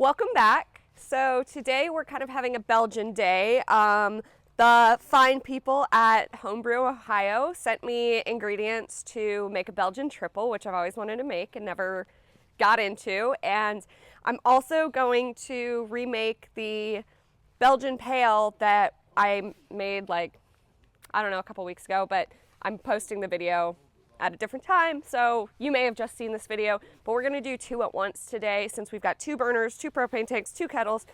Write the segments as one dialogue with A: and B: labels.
A: Welcome back. So today we're kind of having a Belgian day. The fine people at Home Brew Ohio sent me ingredients to make a Belgian Tripel, which I've always wanted to make and never got into. And I'm also going to remake the Belgian Pale that I made a couple weeks ago, but I'm posting the video at a different time, so you may have just seen this video, but we're gonna do two at once today since we've got 2 burners, 2 propane tanks, 2 kettles,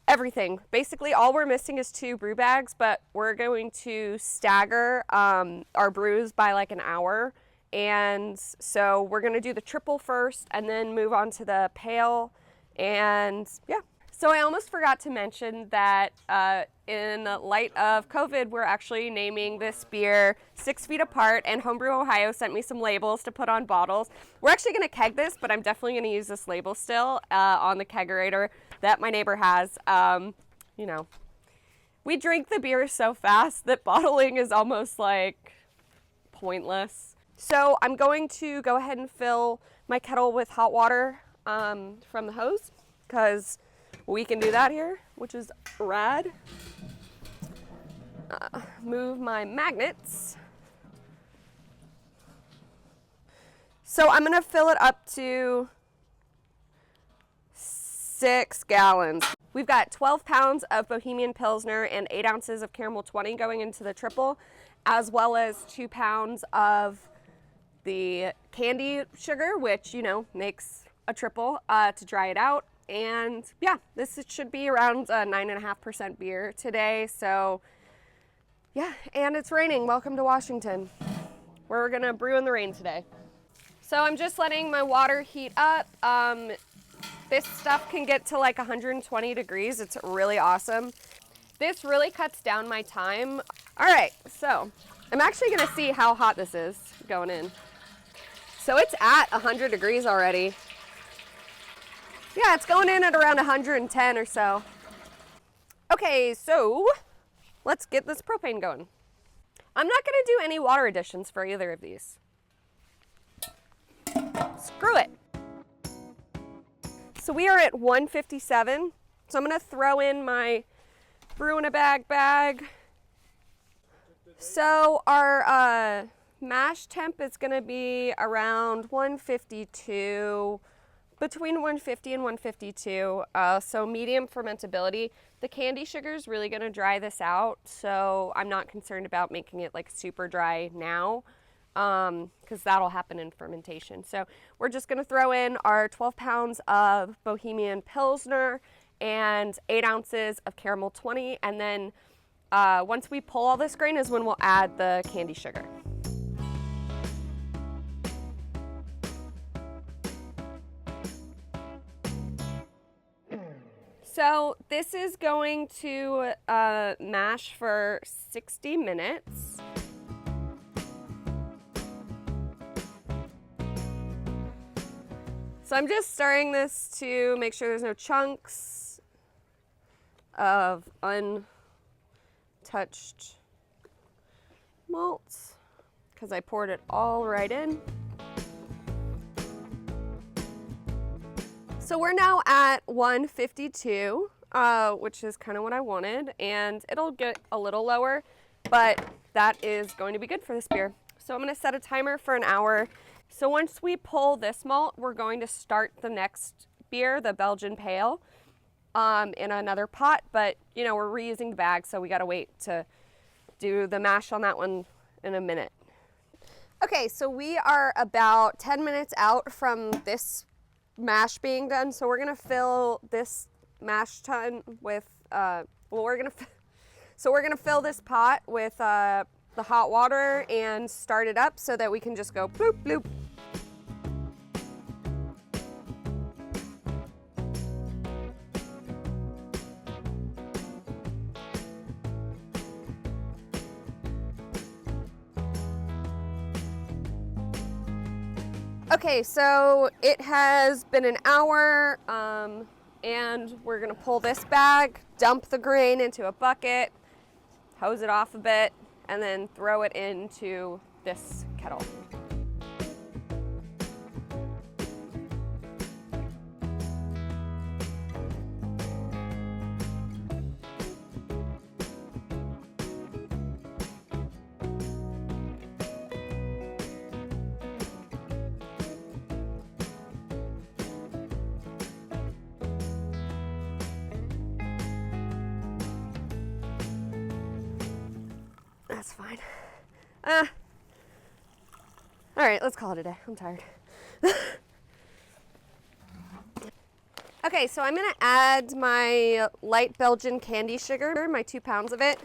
A: everything. Basically, all we're missing is 2 brew bags, but we're going to stagger our brews by like an hour. And so we're gonna do the Tripel first and then move on to the Pale, and yeah. So I almost forgot to mention that in light of COVID, we're actually naming this beer 6 Feet Apart, and Home Brew Ohio sent me some labels to put on bottles. We're actually gonna keg this, but I'm definitely gonna use this label still on the kegerator that my neighbor has. You know, we drink the beer so fast that bottling is almost like pointless. So I'm going to go ahead and fill my kettle with hot water from the hose, because we can do that here, which is rad. Move my magnets. So I'm gonna fill it up to 6 gallons. We've got 12 pounds of Bohemian Pilsner and 8 ounces of Caramel 20 going into the Tripel, as well as 2 pounds of the candy sugar, which, you know, makes a Tripel, to dry it out. And yeah, this should be around 9.5% beer today. So yeah, and it's raining. Welcome to Washington. We're gonna brew in the rain today. So I'm just letting my water heat up. This stuff can get to like 120 degrees. It's really awesome. This really cuts down my time. All right, so I'm actually gonna see how hot this is going in. So it's at 100 degrees already. Yeah, it's going in at around 110 or so. Okay, so let's get this propane going. I'm not gonna do any water additions for either of these. Screw it. So we are at 157. So I'm gonna throw in my brew in a bag. So our mash temp is gonna be around 152. Between 150 and 152, so medium fermentability. The candy sugar is really gonna dry this out, so I'm not concerned about making it like super dry now, because that'll happen in fermentation. So we're just gonna throw in our 12 pounds of Bohemian Pilsner and 8 ounces of Caramel 20, and then once we pull all this grain is when we'll add the candy sugar. So this is going to mash for 60 minutes. So I'm just stirring this to make sure there's no chunks of untouched malts, because I poured it all right in. So we're now at 152, which is kind of what I wanted, and it'll get a little lower, but that is going to be good for this beer. So I'm gonna set a timer for an hour. So once we pull this malt, we're going to start the next beer, the Belgian Pale, in another pot, but you know, we're reusing the bag, so we gotta wait to do the mash on that one in a minute. Okay, so we are about 10 minutes out from this mash being done, so we're gonna fill this mash tun with we're gonna fill this pot with the hot water and start it up so that we can just go bloop bloop. Okay, so it has been an hour, and we're gonna pull this bag, dump the grain into a bucket, hose it off a bit, and then throw it into this kettle. That's fine. All right, let's call it a day. I'm tired. Okay, so I'm gonna add my light Belgian candy sugar, my 2 pounds of it,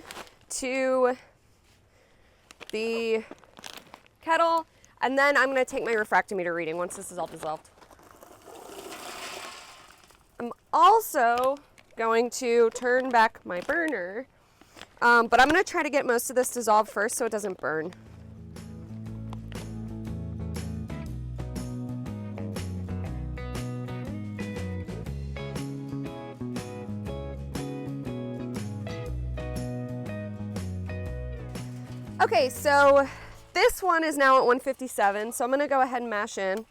A: to the kettle, and then I'm gonna take my refractometer reading once this is all dissolved. I'm also going to turn back my burner, but I'm gonna try to get most of this dissolved first so it doesn't burn. Okay, so this one is now at 157, so I'm gonna go ahead and mash in.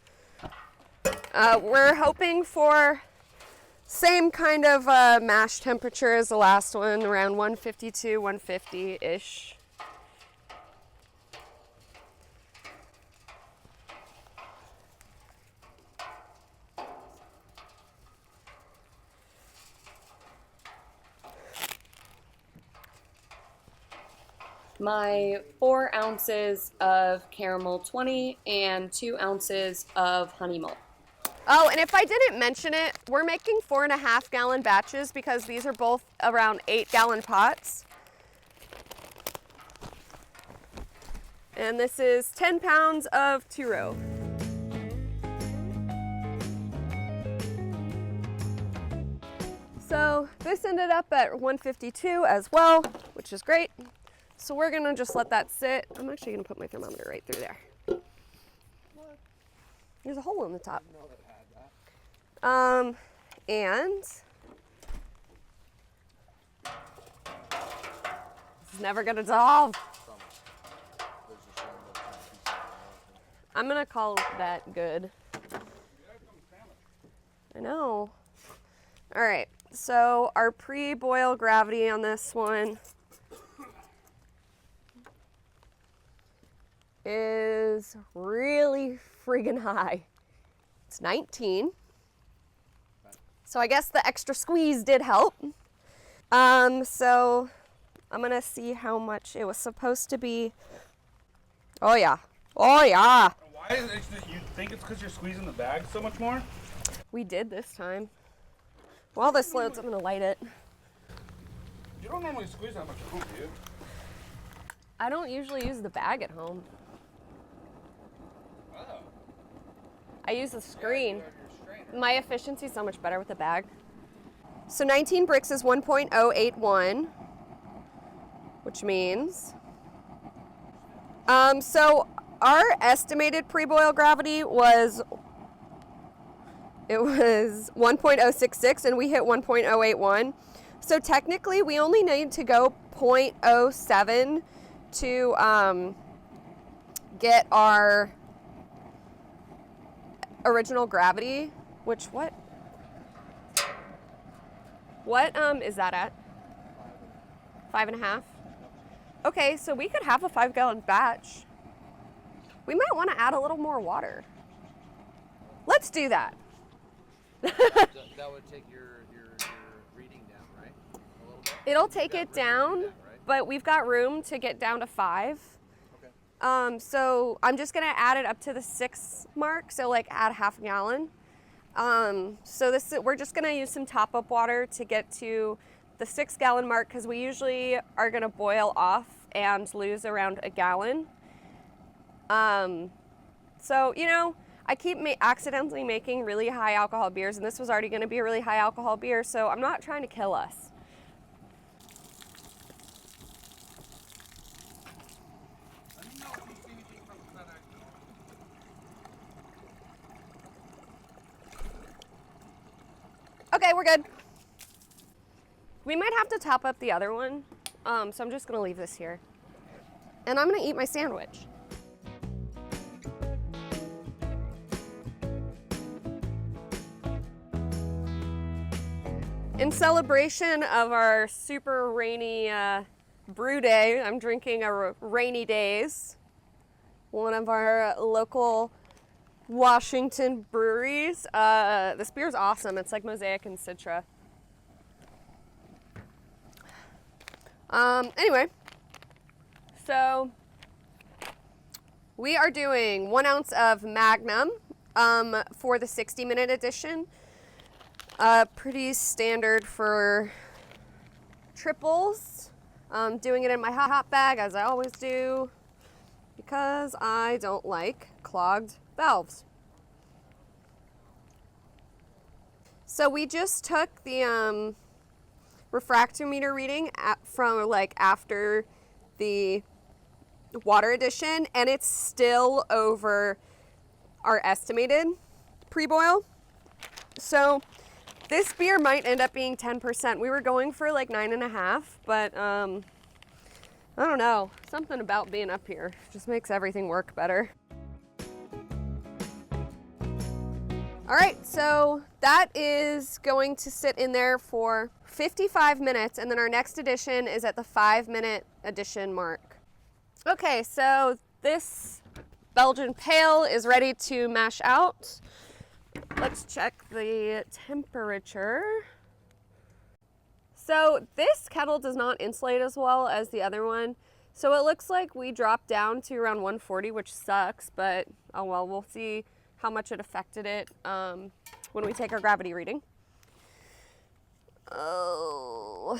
A: We're hoping for same kind of mash temperature as the last one, around 152, 150-ish.
B: My 4 ounces of caramel 20 and 2 ounces of honey malt.
A: Oh, and if I didn't mention it, we're making 4.5-gallon batches because these are both around 8-gallon pots. And this is 10 pounds of two-row. So this ended up at 152 as well, which is great. So we're gonna just let that sit. I'm actually gonna put my thermometer right through there. What? There's a hole in the top. I didn't know that had that. And it's never gonna dissolve. I'm gonna call that good. I know. All right, so our pre-boil gravity on this one is really friggin' high. It's 19. So I guess the extra squeeze did help. So I'm gonna see how much it was supposed to be. Oh yeah. Oh yeah.
C: Why is it, you think it's because you're squeezing the bag so much more?
A: We did this time. While this loads, I'm gonna light it.
C: You don't normally squeeze that much at home, do you?
A: I don't usually use the bag at home.
C: Oh.
A: I use the screen. My efficiency is so much better with the bag. So 19 bricks is 1.081, which means, so our estimated pre-boil gravity was 1.066 and we hit 1.081. So technically we only need to go 0.07 to get our original gravity, which what is that at? 5.5? Okay, so we could have a 5-gallon batch. We might want to add a little more water. Let's do that.
D: That would take your reading down, right? A little bit?
A: It'll take it down,
D: right?
A: but we've got room to get down to 5.
D: Okay.
A: So I'm just gonna add it up to the 6 mark, so like add half a gallon. So we're just gonna use some top-up water to get to the 6-gallon mark because we usually are gonna boil off and lose around a gallon. So, you know, I keep accidentally making really high alcohol beers, and this was already gonna be a really high alcohol beer, so I'm not trying to kill us. Okay, we're good. We might have to top up the other one, so I'm just gonna leave this here. And I'm gonna eat my sandwich. In celebration of our super rainy brew day, I'm drinking a Rainy Days, one of our local Washington breweries. This beer's awesome. It's like Mosaic and Citra. Anyway, So we are doing 1 ounce of Magnum for the 60-minute edition. Pretty standard for triples. Doing it in my hot bag as I always do because I don't like clogged valves. So we just took the refractometer reading from like after the water addition, and it's still over our estimated pre-boil. So this beer might end up being 10%. We were going for like 9.5, but I don't know. Something about being up here just makes everything work better. All right, so that is going to sit in there for 55 minutes, and then our next edition is at the 5-minute edition mark. Okay, so this Belgian Pale is ready to mash out. Let's check the temperature. So this kettle does not insulate as well as the other one. So it looks like we dropped down to around 140, which sucks, but oh well, we'll see how much it affected it when we take our gravity reading. Oh.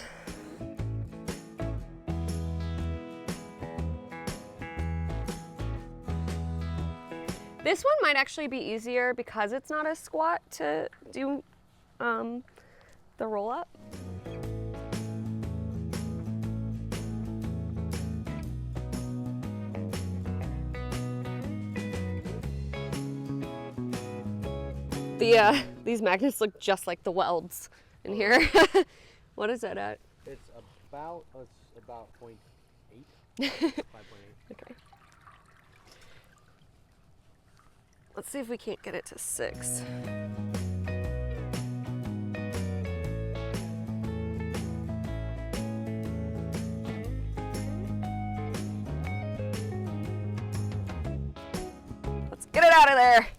A: This one might actually be easier because it's not as squat to do the roll up. These magnets look just like the welds in here. What is that at?
D: It's about 0.8. 5.8.
A: Okay. Let's see if we can't get it to 6. Let's get it out of there.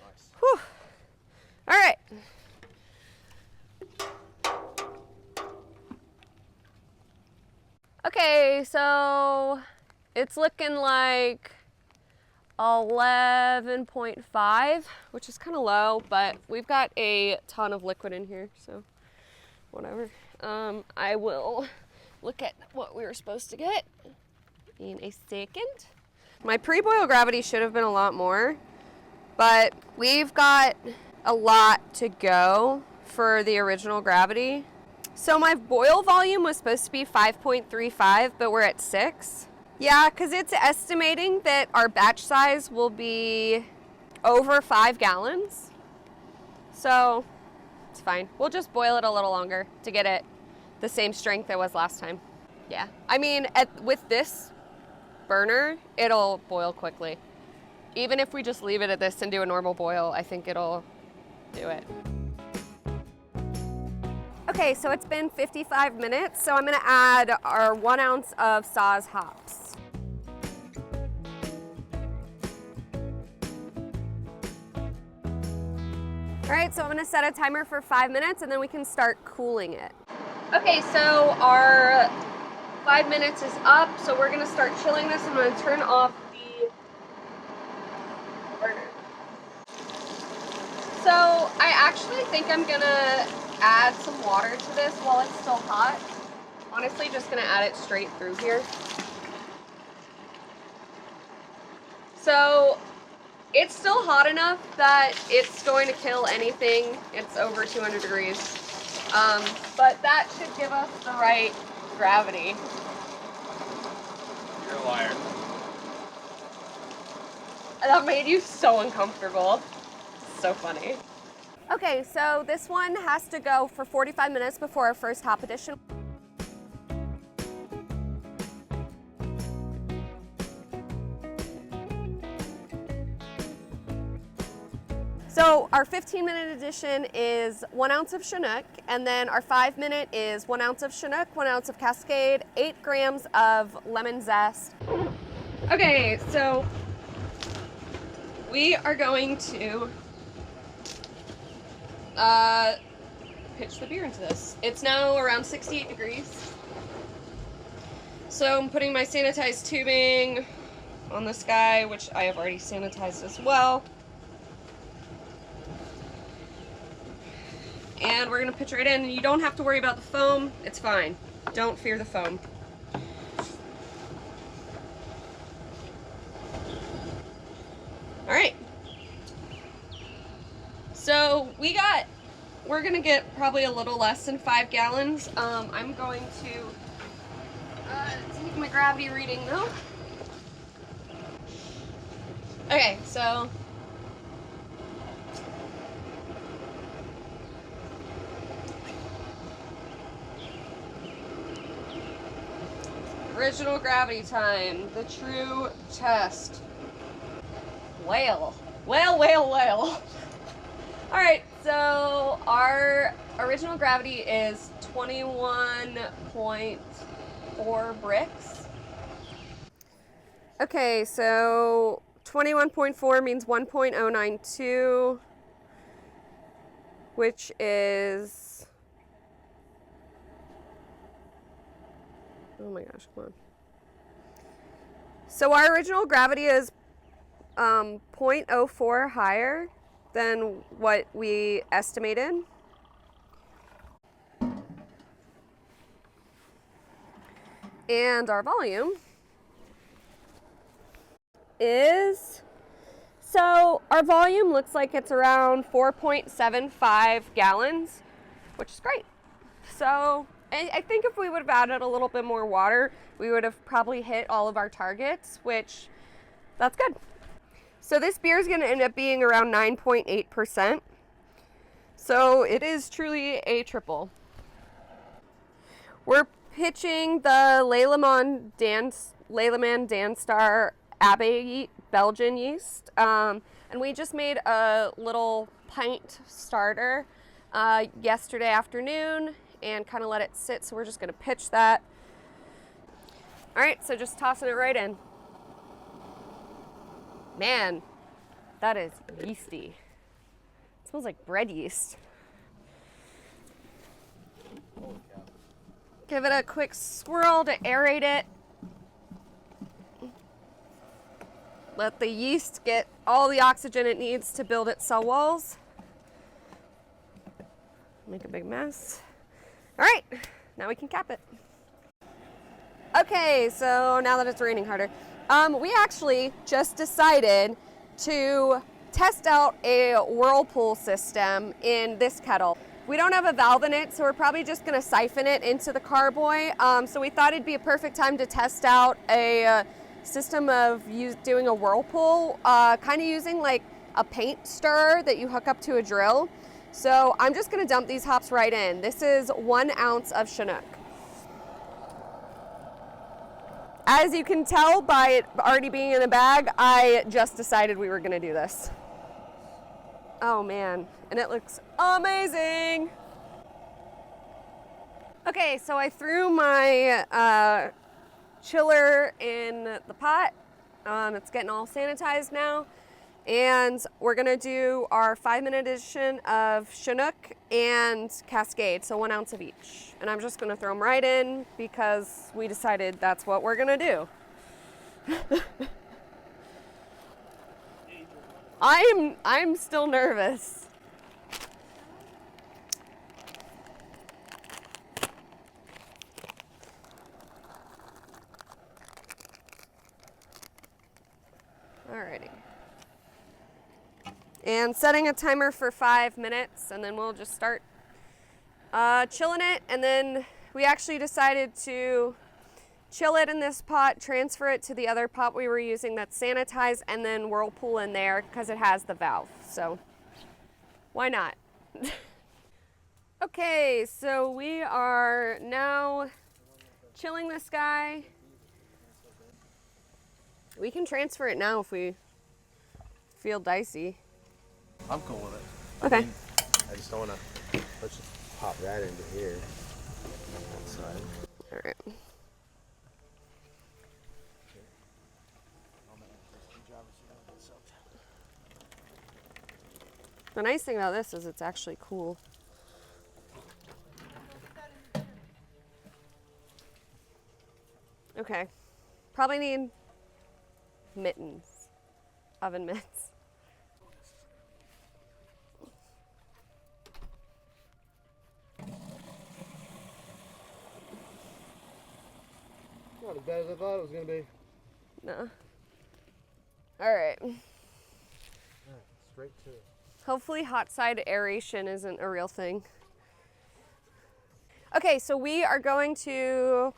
D: Nice.
A: Whew. All right. Okay, so it's looking like 11.5, which is kind of low, but we've got a ton of liquid in here, so whatever. I will look at what we were supposed to get in a second. My pre-boil gravity should have been a lot more, but we've got a lot to go for the original gravity. So my boil volume was supposed to be 5.35, but we're at 6. Yeah, because it's estimating that our batch size will be over 5 gallons. So it's fine. We'll just boil it a little longer to get it the same strength it was last time. Yeah, I mean, with this burner, it'll boil quickly. Even if we just leave it at this and do a normal boil, I think it'll do it. Okay, so it's been 55 minutes, so I'm gonna add our 1 ounce of Saaz hops. All right, so I'm gonna set a timer for 5 minutes and then we can start cooling it. Okay, so our 5 minutes is up, so we're gonna start chilling this. I'm gonna turn off the burner. So I actually think I'm gonna add some water to this while it's still hot. Honestly, just gonna add it straight through here. So it's still hot enough that it's going to kill anything. It's over 200 degrees. But that should give us the right gravity.
C: You're a liar.
A: That made you so uncomfortable. So funny. Okay, so this one has to go for 45 minutes before our first hop addition. So our 15-minute addition is 1 ounce of Chinook, and then our 5-minute is 1 ounce of Chinook, 1 ounce of Cascade, 8 grams of lemon zest. Okay, so we are going to pitch the beer into this. It's now around 68 degrees. So I'm putting my sanitized tubing on this guy, which I have already sanitized as well. And we're gonna pitch right in. You don't have to worry about the foam, it's fine. Don't fear the foam. All right. So we're gonna get probably a little less than 5 gallons. I'm going to take my gravity reading though. Okay, so original gravity time, the true test. Whale. All right, so our original gravity is 21.4 bricks. Okay, so 21.4 means 1.092, which is, oh my gosh, come on. So our original gravity is 0.04 higher than what we estimated. And our volume is, so our volume looks like it's around 4.75 gallons, which is great. So I think if we would have added a little bit more water, we would have probably hit all of our targets, which that's good. So this beer is going to end up being around 9.8%. So it is truly a triple. We're pitching the Leyland Danstar Abbey Belgian yeast. And we just made a little pint starter yesterday afternoon and kind of let it sit. So we're just going to pitch that. All right, so just tossing it right in. Man, that is yeasty. It smells like bread yeast. Give it a quick swirl to aerate it. Let the yeast get all the oxygen it needs to build its cell walls. Make a big mess. All right, now we can cap it. Okay, so now that it's raining harder, we actually just decided to test out a whirlpool system in this kettle. We don't have a valve in it, so we're probably just gonna siphon it into the carboy. So we thought it'd be a perfect time to test out a system of doing a whirlpool, kind of using like a paint stirrer that you hook up to a drill. So I'm just gonna dump these hops right in. This is 1 ounce of Chinook. As you can tell by it already being in a bag, I just decided we were gonna do this. Oh man, and it looks amazing. Okay, so I threw my chiller in the pot. It's getting all sanitized now. And we're gonna do our 5-minute edition of Chinook and Cascade, so 1 ounce of each. And I'm just gonna throw them right in because we decided that's what we're gonna do. I'm still nervous. Alrighty. And setting a timer for 5 minutes, and then we'll just start chilling it. And then we actually decided to chill it in this pot, transfer it to the other pot we were using that's sanitized, and then whirlpool in there because it has the valve. So why not? Okay, so we are now chilling this guy. We can transfer it now if we feel dicey.
E: I'm cool with it.
A: Okay.
E: I just don't want to. Let's just pop that into here. That side.
A: All right. The nice thing about this is it's actually cool. Okay. Probably need mittens. Oven mitts.
E: Not as bad as I thought it was gonna be.
A: No. All right.
E: Straight to it.
A: Hopefully hot side aeration isn't a real thing. Okay, so we are going to,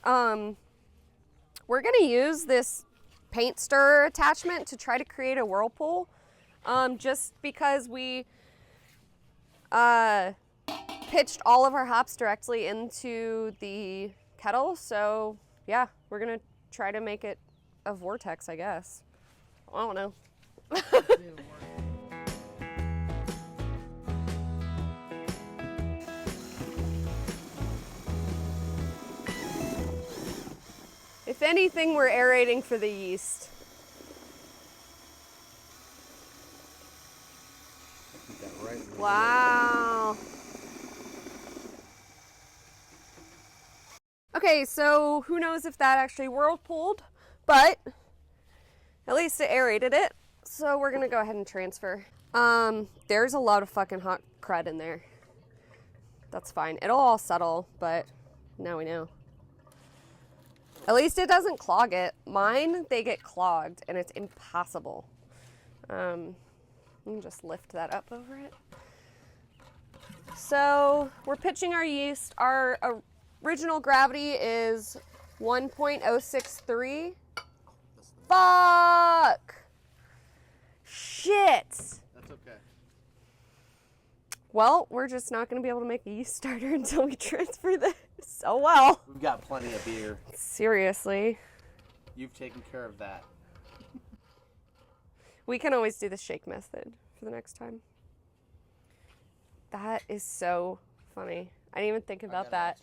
A: we're gonna use this paint stirrer attachment to try to create a whirlpool, just because we pitched all of our hops directly into the kettle. So yeah, we're gonna try to make it a vortex, I guess. I don't know. If anything, we're aerating for the yeast.
E: Keep that right in the
A: Wow. Okay, so who knows if that actually whirlpooled, but at least it aerated it. So we're gonna go ahead and transfer. There's a lot of fucking hot crud in there. That's fine. It'll all settle, but now we know. At least it doesn't clog it. Mine, they get clogged and it's impossible. Let me just lift that up over it. So we're pitching our yeast. Our original gravity is 1.063. Fuck! Shit!
D: That's okay.
A: Well, we're just not going to be able to make a yeast starter until we transfer this. Oh well.
E: We've got plenty of beer.
A: Seriously.
E: You've taken care of that.
A: We can always do the shake method for the next time. That is so funny. I didn't even think about that.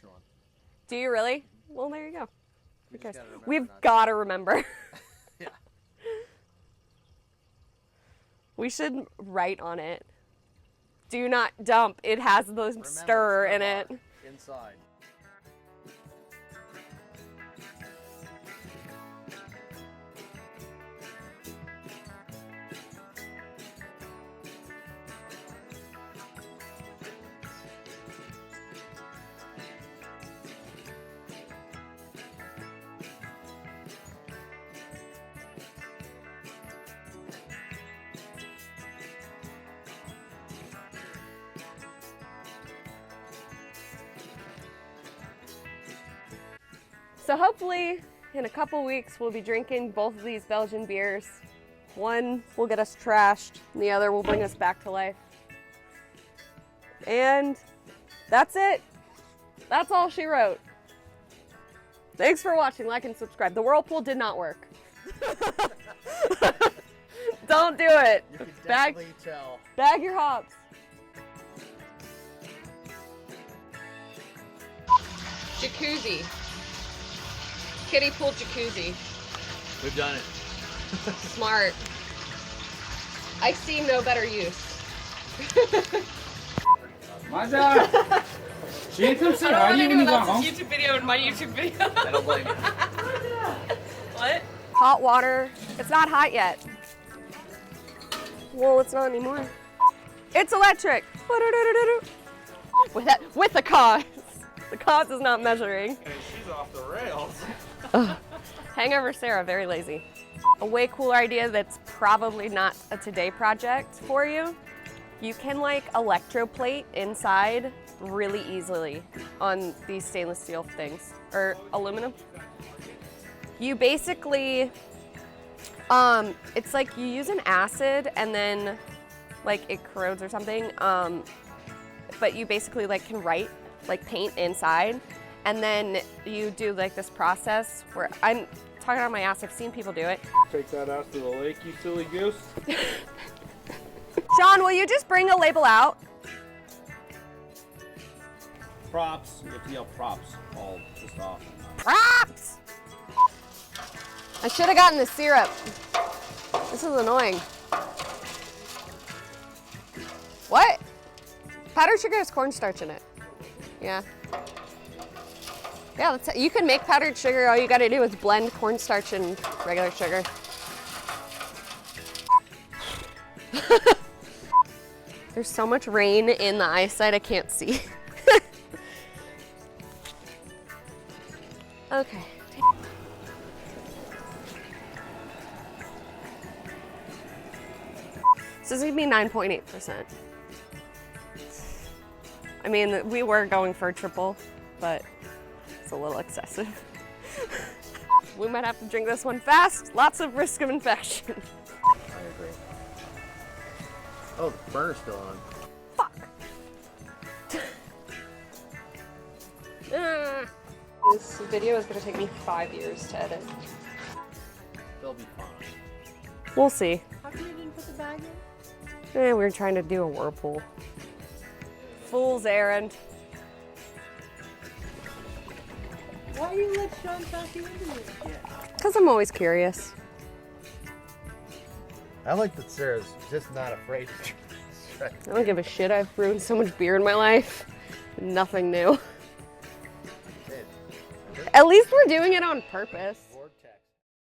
A: Do you really? Well, there you go. Who cares? We've got to remember.
D: Yeah.
A: We should write on it. Do not dump. It has the stirrer in it.
D: Inside.
A: So hopefully in a couple weeks we'll be drinking both of these Belgian beers. One will get us trashed and the other will bring us back to life. And that's it. That's all she wrote. Thanks for watching, like and subscribe. The whirlpool did not work. Don't do it.
E: You can
A: Bag,
E: definitely tell.
A: bag your hops. Jacuzzi. Kiddie pool jacuzzi.
D: We've done it.
A: Smart. I see no better use.
C: My job. She didn't come say hi to you when you got home.
A: YouTube video and my YouTube video.
D: I don't blame you.
A: What? Hot water. It's not hot yet. Well, it's not anymore. It's electric. With the cause. The cause is not measuring.
C: Hey, she's off the rails.
A: Hangover Sarah, very lazy. A way cooler idea that's probably not a today project for you. You can like electroplate inside really easily on these stainless steel things, or aluminum. You basically, it's like you use an acid and then like it corrodes or something, but you basically like can write, like paint inside, and then you do like this process where I'm talking out my ass, I've seen people do it.
C: Take that out to the lake, you silly goose.
A: Sean, will you just bring a label out?
C: Props. You have to yell props all just off.
A: Props! I should have gotten the syrup. This is annoying. What? Powdered sugar has cornstarch in it. Yeah. Yeah, you can make powdered sugar. All you gotta do is blend cornstarch and regular sugar. There's so much rain in the eyesight I can't see. Okay. So this is gonna be 9.8%. I mean, we were going for a triple, but it's a little excessive. We might have to drink this one fast. Lots of risk of infection.
E: I agree. Oh, the burner's still on.
A: Fuck. This video is gonna take me 5 years to edit.
E: They'll be fine.
A: We'll see.
F: How come you didn't put the bag in?
A: We were trying to do a whirlpool. Fool's errand.
F: Why do you let Sean talk you into this shit?
A: Because I'm always curious.
E: I like that Sarah's just not afraid to try.
A: I don't give a shit. I've ruined so much beer in my life. Nothing new. At least we're doing it on purpose.